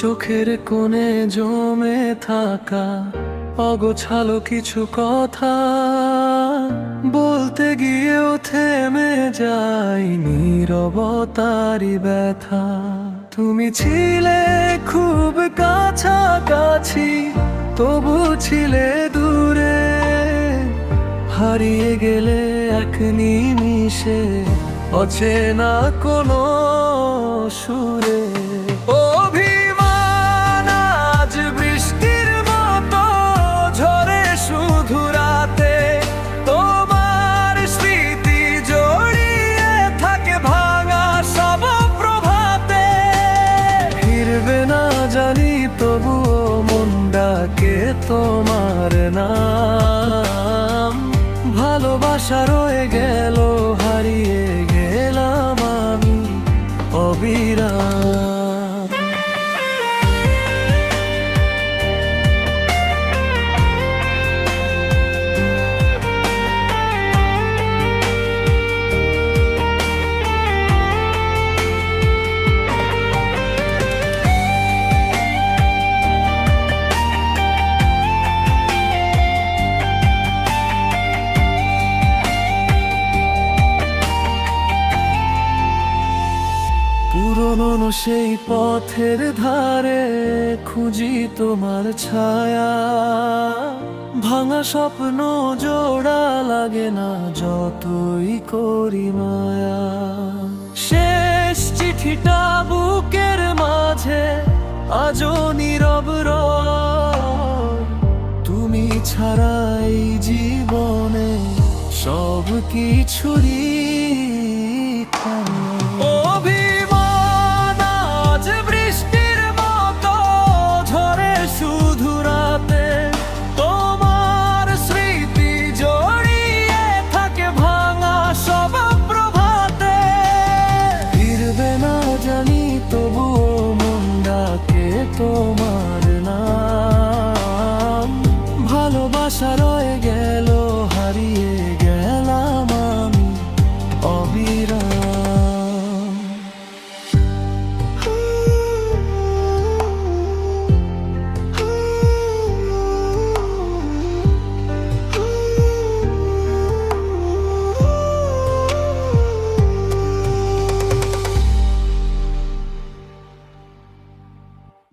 চোখের কোণে জমে থাকা অগোছালো কিছু কথা বলতে গিয়েও থেমে যায় নীরবতারই ব্যথা। তুমি ছিলে খুব কাছাকাছি, তবু ছিলে দূরে, হারিয়ে গেলে এক নিমিষে অচেনা কোনো সুরে। অভিমান আজ বৃষ্টির মতো ঝরে শুধু রাতে, তোমার স্মৃতি জড়িয়ে থাকে ভাঙা সব প্রভাতে। ফিরবে না জানি তবুও মন ডাকে তোমার নাম। ভালোবাসা রয়ে গেল, হারিয়ে গেলাম আমি অবিরাম। পুরনো সেই পথের ধারে খুঁজি তোমার ছায়া, ভাঙা স্বপ্ন জোড়া লাগে না যতই করি মায়া। শেষ চিঠিটা বুকের মাঝে আজও নীরব রয়, তুমি ছাড়াই জীবনে সব কিছুরই তোমার নাম। ভালোবাসা রয়ে গেল, হারিয়ে